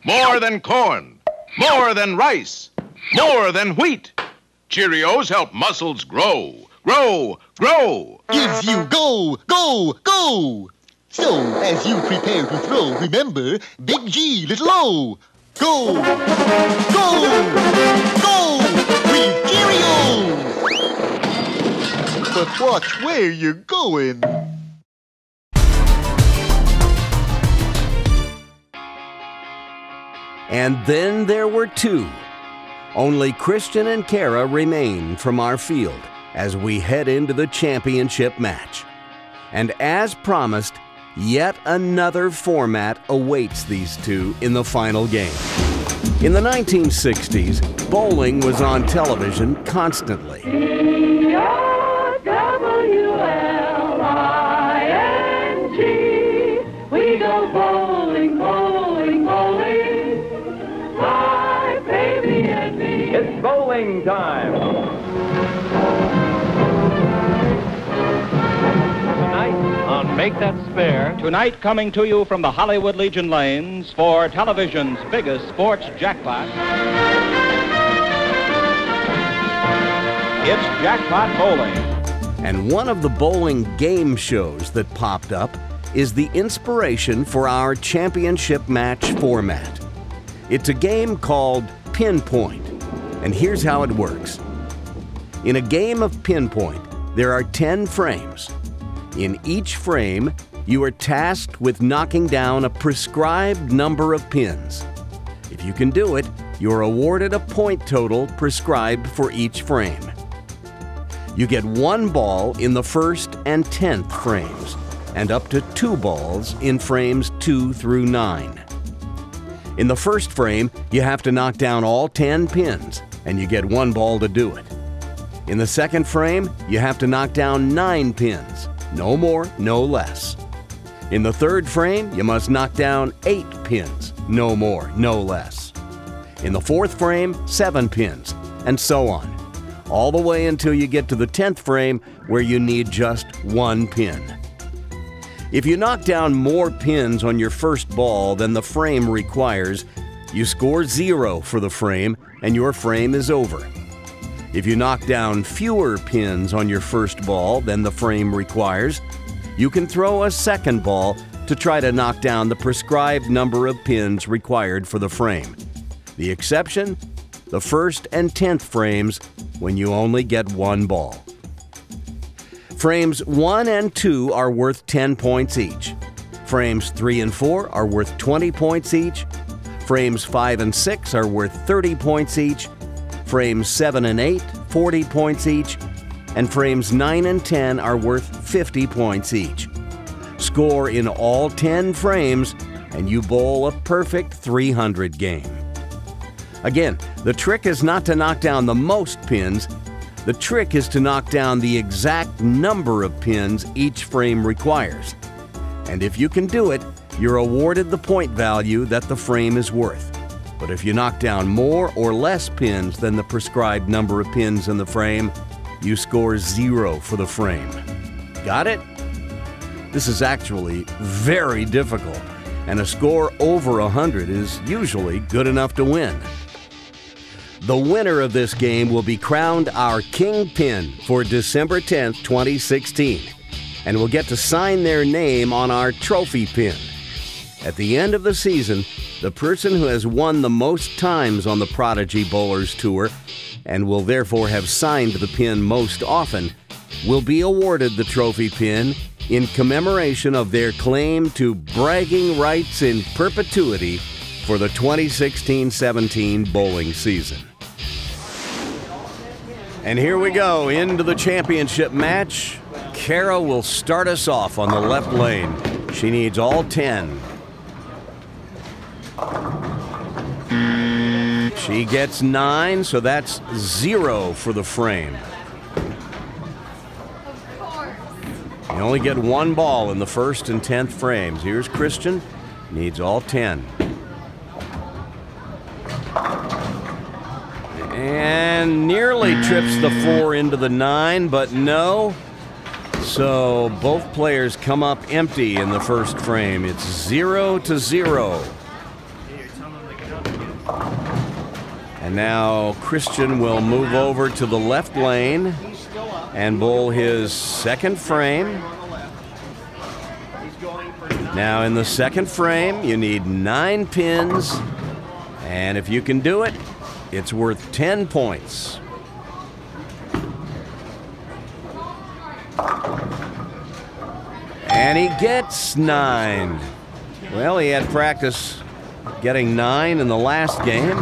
More than corn. More than rice. More than wheat. Cheerios help muscles grow, grow, grow. Gives you go, go, go. So, as you prepare to throw, remember, big G, little O. Go, go, go with Cheerios. But watch where you're going. And then there were 2. Only Christian and Kara remain from our field as we head into the championship match. And as promised, yet another format awaits these two in the final game. In the 1960s, bowling was on television constantly. E-R-W-L-I-N-G. We go bowling, bowling, bowling. My baby and me. It's bowling time. On Make That Spare, tonight coming to you from the Hollywood Legion lanes for television's biggest sports jackpot. It's Jackpot Bowling. And one of the bowling game shows that popped up is the inspiration for our championship match format. It's a game called Pinpoint, and here's how it works. In a game of Pinpoint, there are 10 frames. In each frame, you are tasked with knocking down a prescribed number of pins. If you can do it, you're awarded a point total prescribed for each frame. You get 1 ball in the first and 10th frames, and up to 2 balls in frames 2 through 9. In the first frame, you have to knock down all 10 pins, and you get 1 ball to do it. In the second frame, you have to knock down 9 pins. No more, no less. In the third frame, you must knock down 8 pins. No more, no less. In the fourth frame, 7 pins, and so on. All the way until you get to the 10th frame, where you need just 1 pin. If you knock down more pins on your first ball than the frame requires, you score 0 for the frame, and your frame is over. If you knock down fewer pins on your first ball than the frame requires, you can throw a second ball to try to knock down the prescribed number of pins required for the frame. The exception? The first and 10th frames, when you only get 1 ball. Frames 1 and 2 are worth 10 points each. Frames 3 and 4 are worth 20 points each. Frames 5 and 6 are worth 30 points each. Frames 7 and 8, 40 points each, and frames 9 and 10 are worth 50 points each. Score in all 10 frames, and you bowl a perfect 300 game. Again, the trick is not to knock down the most pins. The trick is to knock down the exact number of pins each frame requires. And if you can do it, you're awarded the point value that the frame is worth. But if you knock down more or less pins than the prescribed number of pins in the frame, you score 0 for the frame. Got it? This is actually very difficult, and a score over 100 is usually good enough to win. The winner of this game will be crowned our Kingpin for December 10th, 2016, and will get to sign their name on our trophy pin. At the end of the season, the person who has won the most times on the Prodigy Bowlers Tour, and will therefore have signed the pin most often, will be awarded the trophy pin in commemoration of their claim to bragging rights in perpetuity for the 2016-17 bowling season. And here we go into the championship match. Kara will start us off on the left lane. She needs all 10. She gets 9, so that's 0 for the frame. You only get 1 ball in the 1st and 10th frames. Here's Christian, needs all 10. And nearly trips the 4 into the 9, but no. So both players come up empty in the 1st frame. It's 0-0. And now Christian will move over to the left lane and bowl his 2nd frame. Now in the 2nd frame, you need 9 pins. And if you can do it, it's worth 10 points. And he gets 9. Well, he had practice getting 9 in the last game.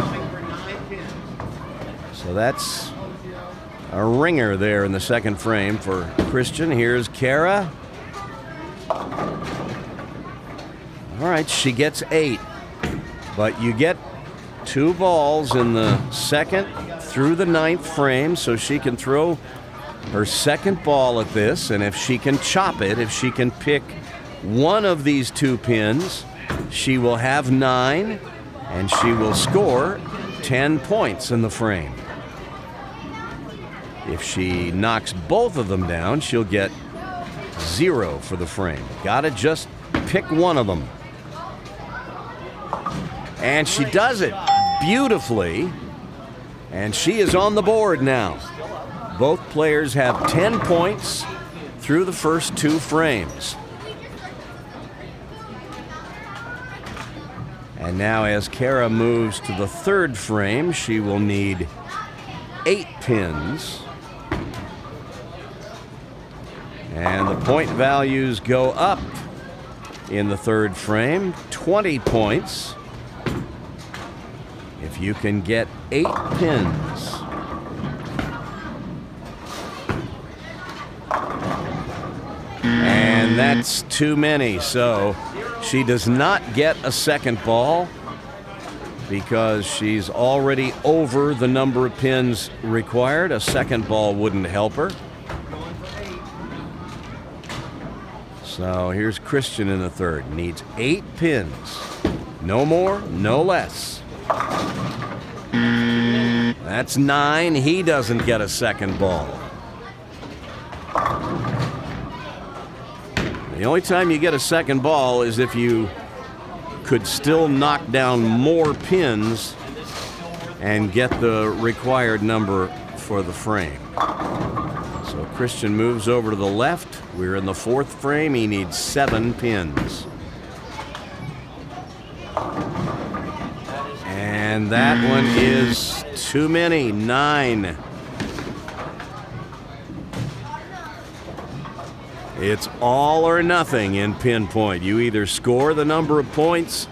So that's a ringer there in the 2nd frame for Christian. Here's Kara. All right, she gets 8. But you get 2 balls in the 2nd through the 9th frame, so she can throw her 2nd ball at this, and if she can chop it, if she can pick one of these 2 pins, she will have 9, and she will score 10 points in the frame. If she knocks both of them down, she'll get 0 for the frame. Gotta just pick one of them. And she does it beautifully, and she is on the board now. Both players have 10 points through the first 2 frames. And now as Kara moves to the 3rd frame, she will need 8 pins. And the point values go up in the 3rd frame, 20 points. If you can get 8 pins. And that's too many, so she does not get a 2nd ball because she's already over the number of pins required. A 2nd ball wouldn't help her. So here's Christian in the 3rd. Needs 8 pins. No more, no less. That's 9. He doesn't get a 2nd ball. The only time you get a 2nd ball is if you could still knock down more pins and get the required number for the frame. So Christian moves over to the left. We're in the 4th frame. He needs 7 pins. And that one is too many, 9. It's all or nothing in pinpoint. You either score the number of points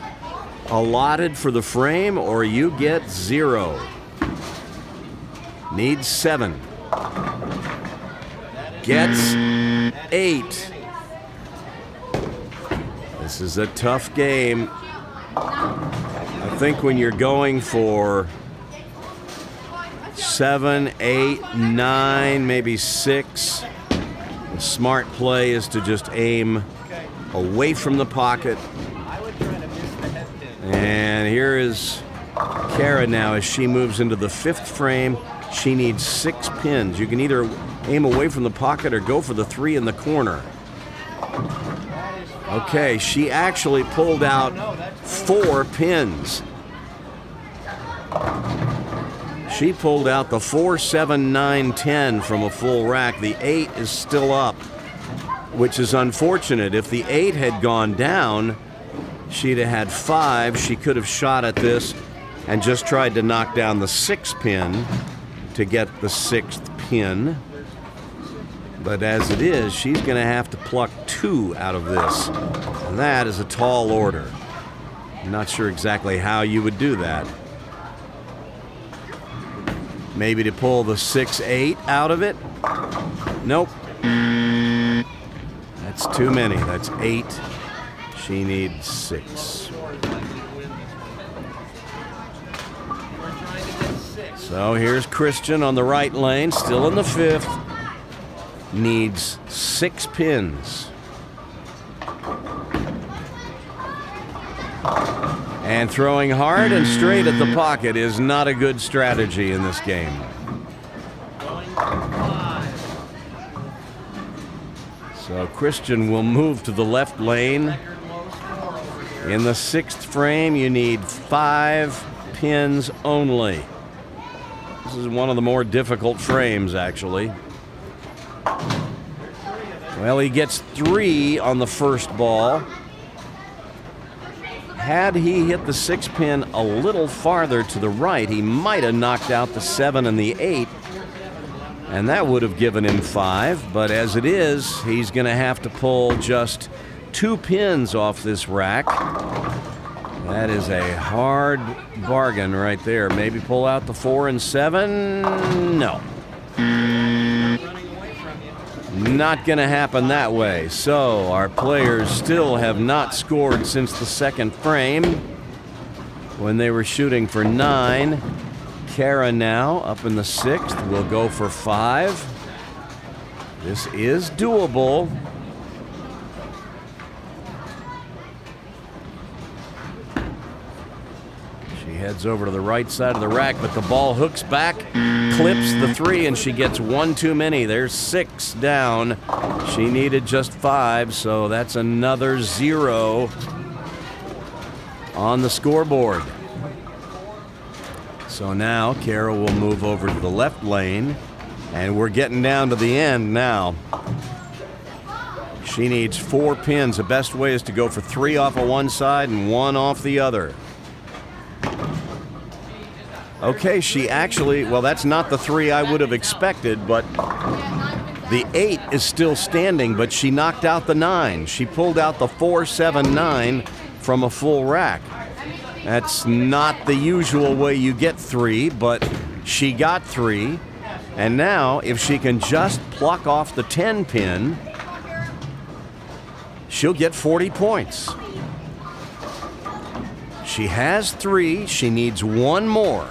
allotted for the frame or you get 0. Needs 7. Gets 8. This is a tough game. I think when you're going for 7, 8, 9, maybe 6, the smart play is to just aim away from the pocket. And here is Kara now as she moves into the 5th frame. She needs 6 pins. You can either aim away from the pocket or go for the 3 in the corner. Okay, she actually pulled out 4 pins. She pulled out the 4, 7, 9, 10 from a full rack. The 8 is still up, which is unfortunate. If the 8 had gone down, she'd have had 5. She could have shot at this and just tried to knock down the 6 pin to get the 6th pin. But as it is, she's going to have to pluck 2 out of this. And that is a tall order. I'm not sure exactly how you would do that. Maybe to pull the 6, 8 out of it? Nope. That's too many. That's 8. She needs 6. So here's Christian on the right lane, still in the 5th. Needs 6 pins. And throwing hard and straight at the pocket is not a good strategy in this game. So Christian will move to the left lane. In the 6th frame, you need 5 pins only. This is one of the more difficult frames, actually. Well, he gets 3 on the first ball. Had he hit the 6 pin a little farther to the right, he might have knocked out the 7 and the 8, and that would have given him 5. But as it is, he's going to have to pull just 2 pins off this rack. That is a hard bargain right there. Maybe pull out the 4 and 7. No. Not going to happen that way. So our players still have not scored since the 2nd frame when they were shooting for 9. Kara now up in the 6th will go for 5. This is doable. She heads over to the right side of the rack, but the ball hooks back, clips the 3, and she gets 1 too many. There's 6 down. She needed just 5, so that's another 0 on the scoreboard. So now Kara will move over to the left lane, and we're getting down to the end now. She needs 4 pins. The best way is to go for 3 off of one side and 1 off the other. Okay, she actually, well, that's not the 3 I would have expected, but the 8 is still standing, but she knocked out the 9. She pulled out the 4, 7, 9 from a full rack. That's not the usual way you get 3, but she got 3. And now, if she can just pluck off the 10 pin, she'll get 40 points. She has 3. She needs 1 more.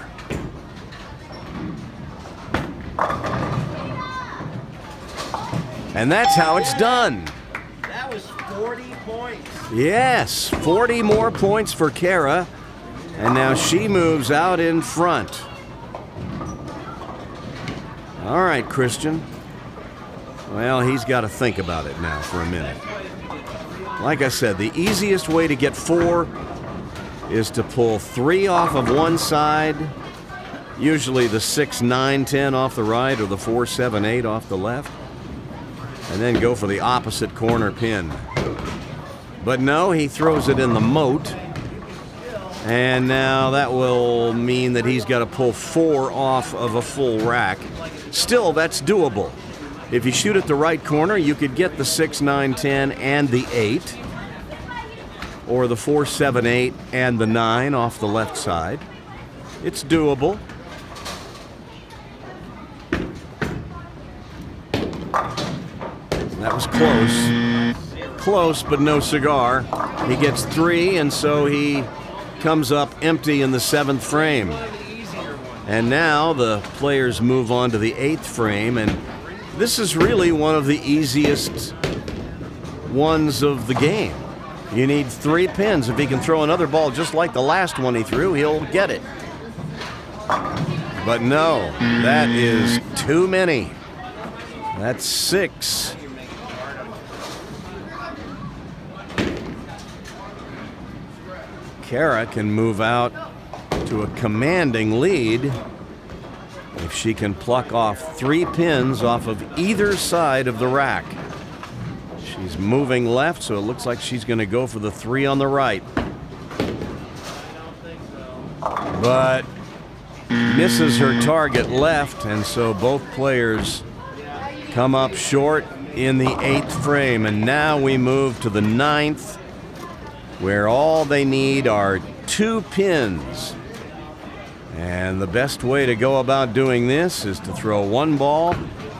And that's how it's done. That was 40 points. Yes, 40 more points for Kara. And now she moves out in front. All right, Christian. Well, he's got to think about it now for a minute. Like I said, the easiest way to get 4 is to pull 3 off of one side, usually the 6, 9, 10 off the right or the 4, 7, 8 off the left, and then go for the opposite corner pin. But no, he throws it in the moat, and now that will mean that he's got to pull 4 off of a full rack. Still, that's doable. If you shoot at the right corner, you could get the 6, 9, 10 and the 8, or the 4, 7, 8 and the 9 off the left side. It's doable. That was close. Close, but no cigar. He gets 3, and so he comes up empty in the 7th frame. And now the players move on to the 8th frame, and this is really one of the easiest ones of the game. You need 3 pins. If he can throw another ball just like the last one he threw, he'll get it. But no, that is too many. That's 6. Kara can move out to a commanding lead if she can pluck off 3 pins off of either side of the rack. She's moving left, so it looks like she's going to go for the 3 on the right. But misses her target left, and so both players come up short in the 8th frame. And now we move to the 9th, where all they need are 2 pins. And the best way to go about doing this is to throw 1 ball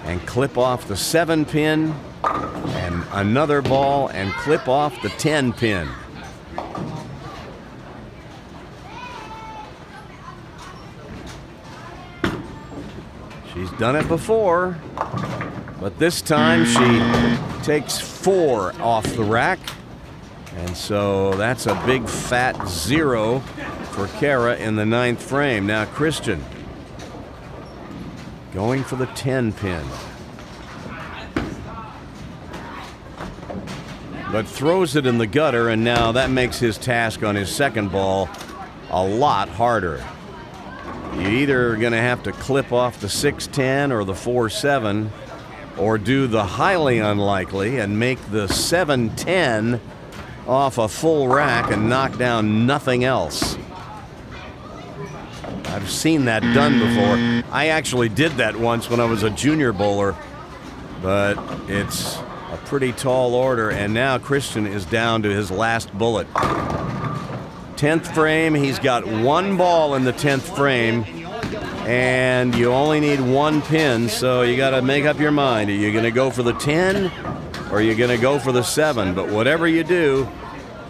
and clip off the 7 pin, and another ball and clip off the 10 pin. She's done it before, but this time she takes 4 off the rack, and so that's a big fat 0 for Kara in the 9th frame. Now Christian going for the 10 pin, but throws it in the gutter, and now that makes his task on his 2nd ball a lot harder. You're either going to have to clip off the 6-10 or the 4-7, or do the highly unlikely and make the 7-10 off a full rack and knock down nothing else. I've seen that done before. I actually did that once when I was a junior bowler, but it's a pretty tall order, and now Christian is down to his last bullet. 10th frame, he's got 1 ball in the 10th frame, and you only need 1 pin, so you got to make up your mind. Are you going to go for the 10 or are you going to go for the 7? But whatever you do,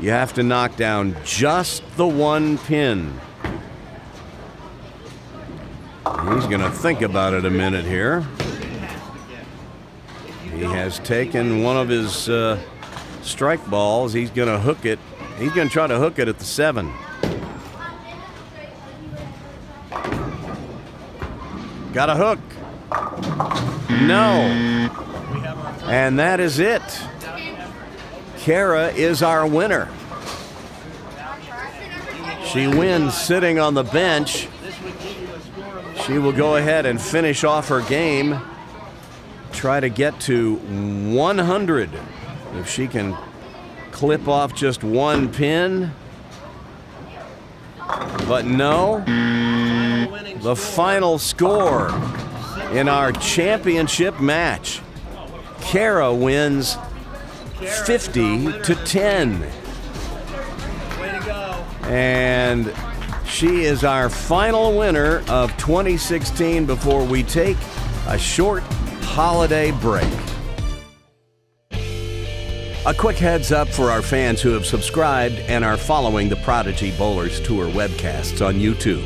you have to knock down just the 1 pin. He's going to think about it a minute here. He has taken one of his strike balls. He's going to hook it. He's going to try to hook it at the 7. Got a hook. No. And that is it. Kara is our winner. She wins sitting on the bench. She will go ahead and finish off her game. Try to get to 100 if she can clip off just 1 pin. But no, the final score in our championship match, Kara wins 50-10. And she is our final winner of 2016 before we take a short holiday break. A quick heads up for our fans who have subscribed and are following the Prodigy Bowlers Tour webcasts on YouTube.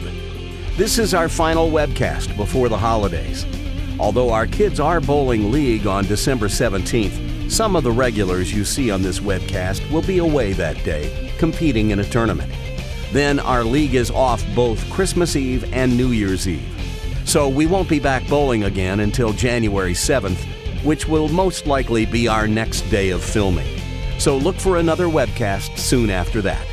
This is our final webcast before the holidays. Although our Kids Are Bowling League on December 17th, some of the regulars you see on this webcast will be away that day, competing in a tournament. Then our league is off both Christmas Eve and New Year's Eve. So we won't be back bowling again until January 7th, which will most likely be our next day of filming. So look for another webcast soon after that.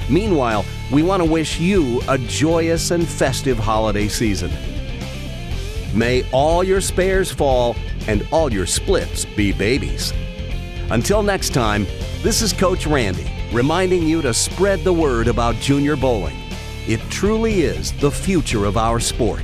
Meanwhile, we want to wish you a joyous and festive holiday season. May all your spares fall and all your splits be babies. Until next time, this is Coach Randy reminding you to spread the word about junior bowling. It truly is the future of our sport.